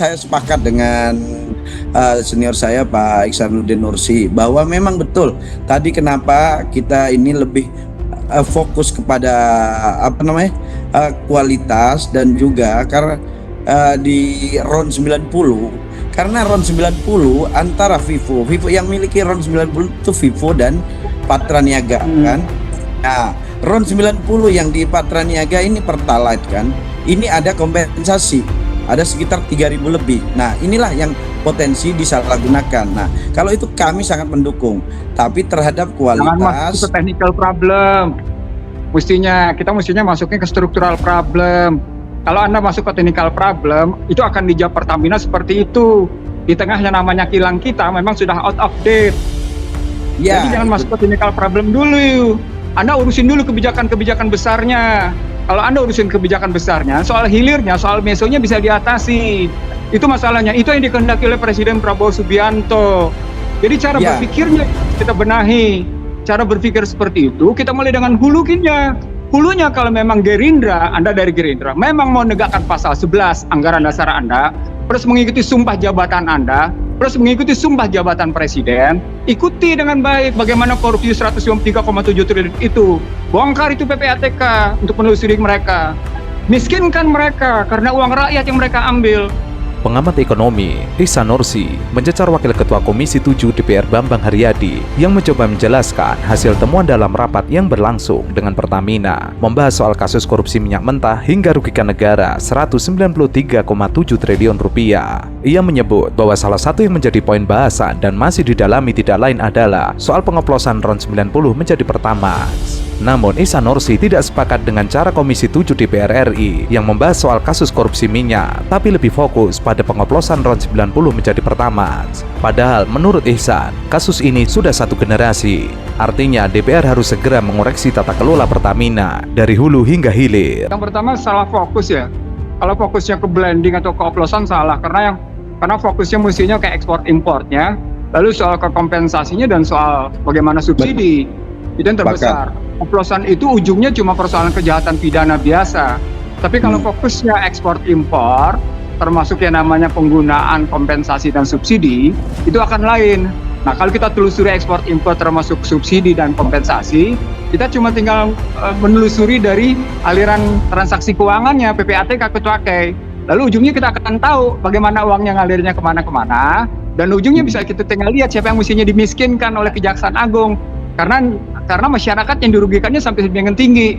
saya sepakat dengan senior saya Pak Iksanuddin Nursi bahwa memang betul tadi kenapa kita ini lebih fokus kepada kualitas dan juga karena di round 90 karena round 90 antara Vivo yang miliki round 90 itu Vivo dan Patra Niaga kan. Nah, round 90 yang di Patra Niaga ini Pertalite kan. Ini ada kompensasi, ada sekitar 3.000 lebih. Nah, inilah yang potensi disalahgunakan. Nah, kalau itu kami sangat mendukung. Tapi terhadap kualitas. Jangan masuk ke technical problem. Kita mestinya masuknya ke structural problem. Kalau Anda masuk ke technical problem, itu akan dijawab Pertamina seperti itu. Di tengah yang namanya kilang kita memang sudah out of date. Ya, jadi jangan masuk ke technical problem dulu. Anda urusin dulu kebijakan-kebijakan besarnya. Kalau Anda urusin kebijakan besarnya, soal hilirnya, soal mesonya bisa diatasi. Itu masalahnya. Itu yang dikehendaki oleh Presiden Prabowo Subianto. Jadi cara berpikirnya kita benahi. Cara berpikir seperti itu, kita mulai dengan hulunya. Hulunya kalau memang Gerindra, Anda dari Gerindra, memang mau negakkan pasal 11 anggaran dasar Anda, terus mengikuti sumpah jabatan Anda, terus mengikuti sumpah jabatan Presiden, ikuti dengan baik bagaimana korupsi 153,7 triliun itu. Bongkar itu PPATK untuk menelusuri mereka. Miskinkan mereka karena uang rakyat yang mereka ambil. Pengamat ekonomi Ihsan Nursi mencecar Wakil Ketua Komisi 7 DPR Bambang Haryadi yang mencoba menjelaskan hasil temuan dalam rapat yang berlangsung dengan Pertamina membahas soal kasus korupsi minyak mentah hingga rugikan negara 193,7 triliun rupiah. Ia menyebut bahwa salah satu yang menjadi poin bahasan dan masih didalami tidak lain adalah soal pengoplosan round 90 menjadi Pertamax. Namun Ihsan Nursi tidak sepakat dengan cara Komisi 7 DPR RI yang membahas soal kasus korupsi minyak, tapi lebih fokus pada pengoplosan round 90 menjadi Pertamax. Padahal menurut Ihsan, kasus ini sudah satu generasi. Artinya DPR harus segera mengoreksi tata kelola Pertamina dari hulu hingga hilir. Yang pertama salah fokus ya. Kalau fokusnya ke blending atau ke oplosan salah karena fokusnya mestinya ke ekspor importnya, lalu soal ke kompensasinya dan soal bagaimana subsidi. Itu yang terbesar. Oplosan itu ujungnya cuma persoalan kejahatan pidana biasa. Tapi kalau fokusnya ekspor impor, termasuk yang namanya penggunaan kompensasi dan subsidi, itu akan lain. Nah, kalau kita telusuri ekspor impor termasuk subsidi dan kompensasi, kita cuma tinggal menelusuri dari aliran transaksi keuangannya, PPATK ke Cukai. Lalu ujungnya kita akan tahu bagaimana uangnya ngalirnya kemana-kemana, dan ujungnya bisa kita tinggal lihat siapa yang mestinya dimiskinkan oleh Kejaksaan Agung. Karena masyarakat yang dirugikannya sampai sebagian tinggi.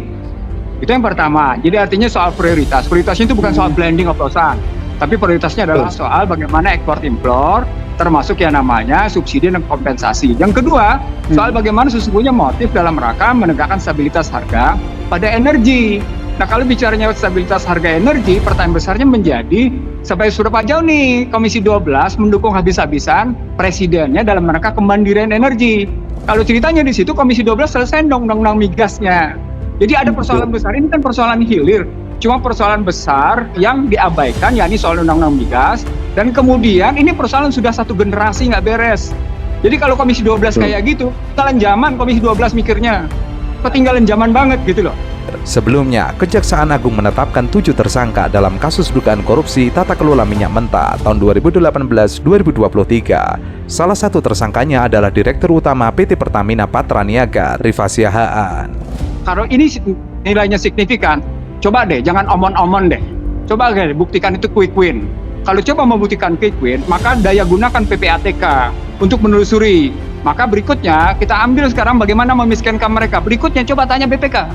Itu yang pertama. Jadi artinya soal prioritas. Prioritasnya itu bukan soal blending oplosan, tapi prioritasnya adalah soal bagaimana ekspor impor, termasuk yang namanya subsidi dan kompensasi. Yang kedua, soal bagaimana sesungguhnya motif dalam rangka menegakkan stabilitas harga pada energi. Nah, kalau bicaranya stabilitas harga energi, pertanyaan besarnya menjadi sampai seberapa jauh nih Komisi 12 mendukung habis-habisan presidennya dalam rangka kemandirian energi. Kalau ceritanya di situ Komisi 12 selesai undang-undang migasnya. Jadi ada persoalan besar, ini kan persoalan hilir. Cuma persoalan besar yang diabaikan, yakni soal undang-undang migas. Dan kemudian ini persoalan sudah satu generasi nggak beres. Jadi kalau Komisi 12 kayak gitu, ketinggalan zaman Komisi 12 mikirnya. Ketinggalan zaman banget gitu loh. Sebelumnya, Kejaksaan Agung menetapkan 7 tersangka dalam kasus dugaan korupsi tata kelola minyak mentah tahun 2018-2023. Salah satu tersangkanya adalah Direktur Utama PT Pertamina Patra Niaga, Rifasya Haan. Kalau ini nilainya signifikan, coba deh, jangan omon-omon deh. Coba deh, buktikan itu quick win. Kalau coba membuktikan quick win, maka daya gunakan PPATK untuk menelusuri. Maka berikutnya, kita ambil sekarang bagaimana memiskinkan mereka. Berikutnya, coba tanya BPK.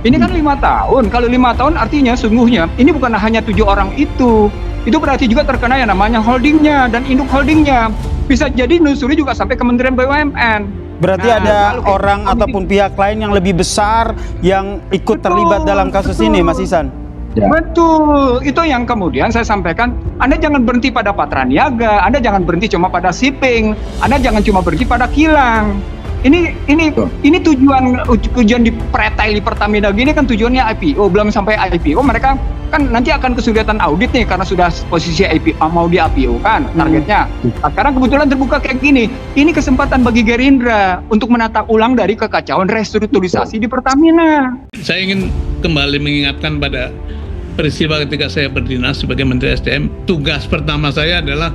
Ini kan 5 tahun. Kalau 5 tahun artinya sungguhnya ini bukan hanya 7 orang itu. Itu berarti juga terkena yang namanya holdingnya dan induk holdingnya. Bisa jadi nelusuri juga sampai Kementerian BUMN. Berarti ada orang ataupun pihak lain yang lebih besar yang ikut terlibat dalam kasus ini, Mas Ihsan. Ya. Betul, itu yang kemudian saya sampaikan. Anda jangan berhenti pada Patra Niaga, Anda jangan berhenti cuma pada shipping, Anda jangan cuma berhenti pada kilang. Ini tujuan di pretel di Pertamina gini kan tujuannya IPO, belum sampai IPO mereka kan nanti akan kesulitan audit nih karena sudah posisi IPO, mau di IPO kan targetnya. Nah, sekarang kebetulan terbuka kayak gini. Ini kesempatan bagi Gerindra untuk menata ulang dari kekacauan restrukturisasi di Pertamina. Saya ingin kembali mengingatkan pada peristiwa ketika saya berdinas sebagai Menteri SDM, tugas pertama saya adalah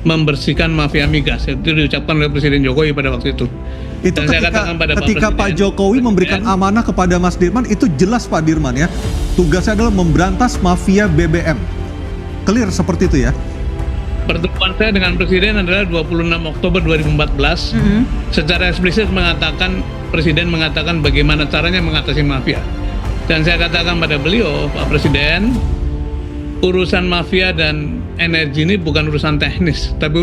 membersihkan mafia migas. Itu diucapkan oleh Presiden Jokowi pada waktu itu. Itu Dan saya katakan pada ketika Pak Jokowi memberikan amanah kepada Mas Dirman, itu jelas Pak Dirman ya, tugasnya adalah memberantas mafia BBM. Clear seperti itu ya? Pertemuan saya dengan Presiden adalah 26 Oktober 2014. Secara eksplisit Presiden mengatakan bagaimana caranya mengatasi mafia. Dan saya katakan pada beliau, Pak Presiden, urusan mafia dan energi ini bukan urusan teknis, tapi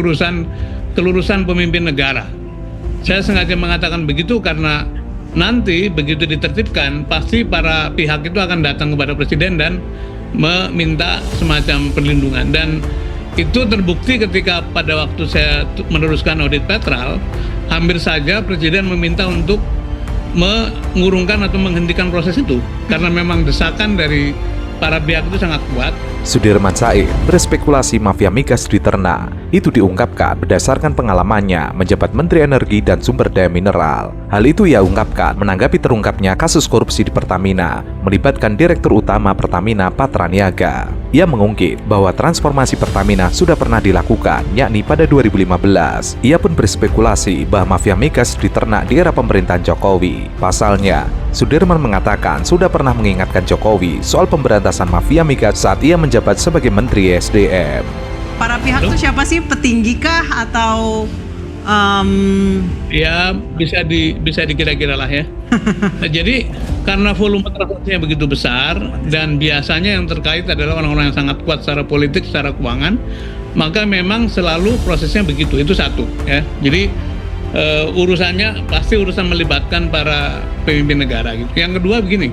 kelurusan pemimpin negara. Saya sengaja mengatakan begitu karena nanti begitu ditertibkan, pasti para pihak itu akan datang kepada Presiden dan meminta semacam perlindungan. Dan itu terbukti ketika pada waktu saya meneruskan audit Petral, hampir saja Presiden meminta untuk mengurungkan atau menghentikan proses itu karena memang desakan dari para pihak itu sangat kuat. Sudirman Said berspekulasi mafia migas di Terna. Itu diungkapkan berdasarkan pengalamannya menjabat Menteri Energi dan Sumber Daya Mineral. Hal itu ia ungkapkan menanggapi terungkapnya kasus korupsi di Pertamina melibatkan Direktur Utama Pertamina Patra Niaga. Ia mengungkit bahwa transformasi Pertamina sudah pernah dilakukan, yakni pada 2015. Ia pun berspekulasi bahwa mafia migas di Terna di era pemerintahan Jokowi. Pasalnya, Sudirman mengatakan sudah pernah mengingatkan Jokowi soal pemberantasan mafia migas saat ia menjabat sebagai Menteri SDM. Para pihak itu siapa sih? Petinggi kah atau Ya bisa dikira-kira lah ya. Nah, jadi karena volume transaksinya begitu besar dan biasanya yang terkait adalah orang-orang yang sangat kuat secara politik, secara keuangan, maka memang selalu prosesnya begitu. Itu satu ya. Jadi urusannya pasti urusan melibatkan para pemimpin negara gitu. Yang kedua begini,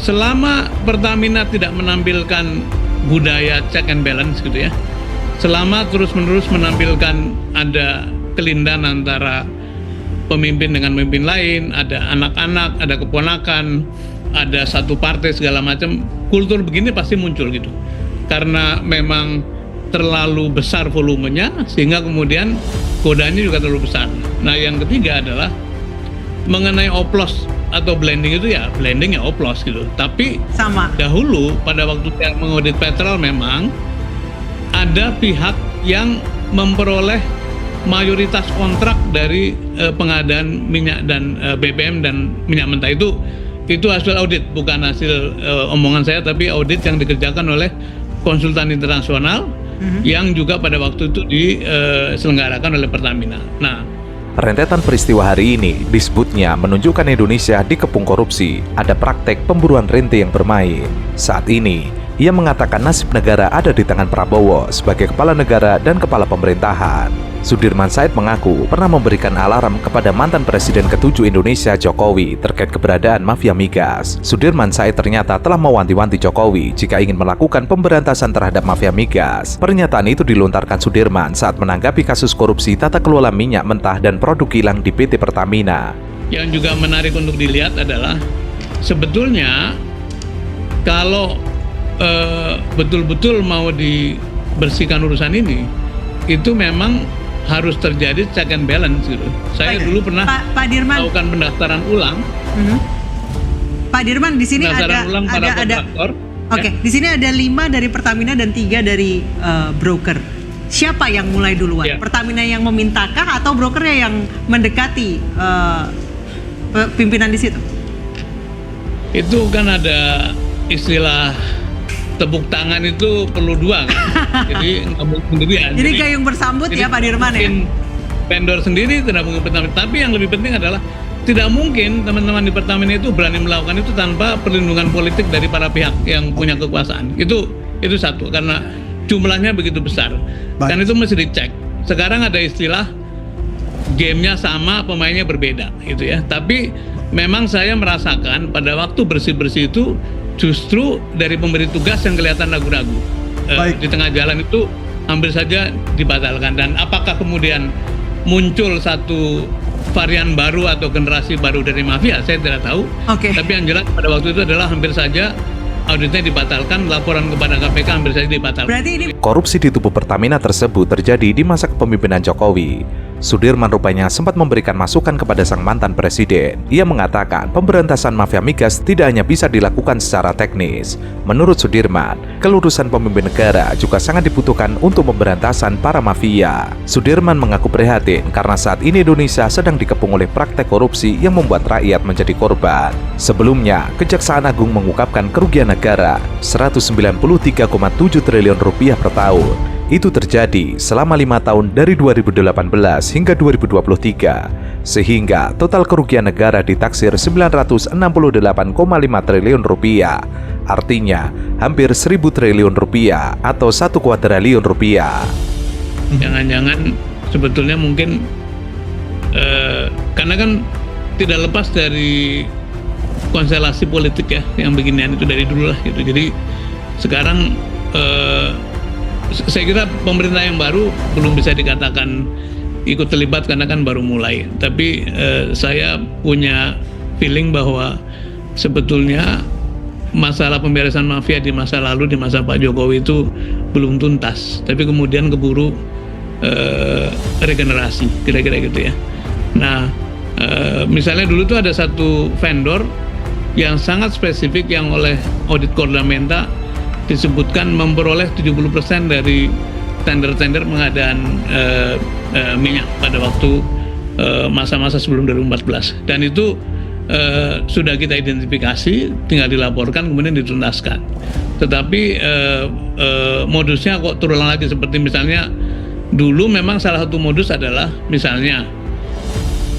selama Pertamina tidak menampilkan budaya check and balance gitu ya, selama terus-menerus menampilkan ada kelindahan antara pemimpin dengan pemimpin lain, ada anak-anak, ada keponakan, ada satu partai segala macam, kultur begini pasti muncul gitu. Karena memang terlalu besar volumenya sehingga kemudian godanya juga terlalu besar. Nah, yang ketiga adalah mengenai oplos atau blending itu ya blending ya oplos gitu. Tapi sama dahulu pada waktu saya mengaudit Petral memang ada pihak yang memperoleh mayoritas kontrak dari pengadaan minyak dan BBM dan minyak mentah. Itu hasil audit, bukan hasil omongan saya, tapi audit yang dikerjakan oleh konsultan internasional yang juga pada waktu itu diselenggarakan oleh Pertamina. Nah, rentetan peristiwa hari ini disebutnya menunjukkan Indonesia dikepung korupsi, ada praktek pemburuan rente yang bermain. Saat ini, ia mengatakan nasib negara ada di tangan Prabowo sebagai kepala negara dan kepala pemerintahan. Sudirman Said mengaku pernah memberikan alarm kepada mantan Presiden ke-7 Indonesia Jokowi terkait keberadaan mafia migas. Sudirman Said ternyata telah mewanti-wanti Jokowi jika ingin melakukan pemberantasan terhadap mafia migas. Pernyataan itu dilontarkan Sudirman saat menanggapi kasus korupsi tata kelola minyak mentah dan produk kilang di PT Pertamina. Yang juga menarik untuk dilihat adalah sebetulnya kalau betul-betul mau dibersihkan urusan ini, itu memang harus terjadi check and balance gitu. Saya dulu pernah Pak Dirman melakukan pendaftaran ulang. Pak Dirman di sini pendaftaran ulang para kontraktor. Oke, di sini ada 5 dari Pertamina dan 3 dari broker. Siapa yang mulai duluan? Ya. Pertamina yang memintakah atau brokernya yang mendekati pimpinan di situ? Itu kan ada istilah tepuk tangan itu perlu dua kan? Jadi nggak mungkin sendirian. Jadi gayung bersambut ya Pak Dirman ya? Vendor sendiri tidak mungkin Pertamina. Tapi yang lebih penting adalah tidak mungkin teman-teman di Pertamina itu berani melakukan itu tanpa perlindungan politik dari para pihak yang punya kekuasaan. Itu satu, karena jumlahnya begitu besar. Dan itu mesti dicek. Sekarang ada istilah gamenya sama, pemainnya berbeda gitu ya. Tapi memang saya merasakan pada waktu bersih-bersih itu justru dari pemberi tugas yang kelihatan ragu-ragu. Di tengah jalan itu hampir saja dibatalkan. Dan apakah kemudian muncul satu varian baru atau generasi baru dari mafia, saya tidak tahu. Tapi yang jelas pada waktu itu adalah hampir saja auditnya dibatalkan, laporan kepada KPK hampir saja dibatalkan. Berarti ini korupsi di tubuh Pertamina tersebut terjadi di masa kepemimpinan Jokowi. Sudirman rupanya sempat memberikan masukan kepada sang mantan presiden. Ia mengatakan pemberantasan mafia migas tidak hanya bisa dilakukan secara teknis. Menurut Sudirman, kelurusan pemimpin negara juga sangat dibutuhkan untuk pemberantasan para mafia. Sudirman mengaku prihatin karena saat ini Indonesia sedang dikepung oleh praktek korupsi yang membuat rakyat menjadi korban. Sebelumnya, Kejaksaan Agung mengungkapkan kerugian negara 193,7 triliun rupiah per tahun. Itu terjadi selama 5 tahun dari 2018 hingga 2023, sehingga total kerugian negara ditaksir 968,5 triliun rupiah, artinya hampir 1.000 triliun rupiah atau 1 kuadriliun rupiah. Jangan-jangan sebetulnya mungkin karena kan tidak lepas dari konstelasi politik ya, yang beginian itu dari dulu lah gitu. Jadi sekarang saya kira pemerintah yang baru belum bisa dikatakan ikut terlibat karena kan baru mulai. Tapi saya punya feeling bahwa sebetulnya masalah pemberesan mafia di masa lalu, di masa Pak Jokowi itu belum tuntas. Tapi kemudian keburu regenerasi, kira-kira gitu ya. Nah, misalnya dulu tuh ada satu vendor yang sangat spesifik yang oleh audit Kordamenta disebutkan memperoleh 70% dari tender-tender pengadaan minyak pada waktu masa-masa sebelum 2014. Dan itu sudah kita identifikasi, tinggal dilaporkan kemudian dituntaskan. Tetapi modusnya kok terulang lagi, seperti misalnya dulu memang salah satu modus adalah misalnya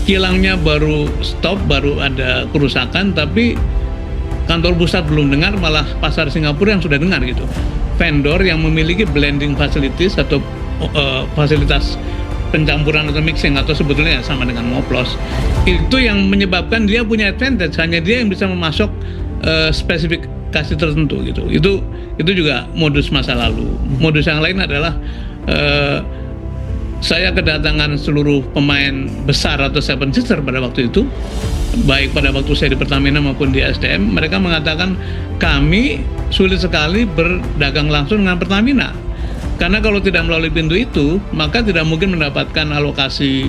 kilangnya baru stop, baru ada kerusakan, tapi kantor pusat belum dengar, malah pasar Singapura yang sudah dengar gitu. Vendor yang memiliki blending facilities atau fasilitas pencampuran atau mixing atau sebetulnya sama dengan ngoplos, itu yang menyebabkan dia punya advantage, hanya dia yang bisa memasok spesifikasi tertentu gitu. Itu juga modus masa lalu. Modus yang lain adalah saya kedatangan seluruh pemain besar atau seven sister pada waktu itu, baik pada waktu saya di Pertamina maupun di SDM, mereka mengatakan kami sulit sekali berdagang langsung dengan Pertamina. Karena kalau tidak melalui pintu itu, maka tidak mungkin mendapatkan alokasi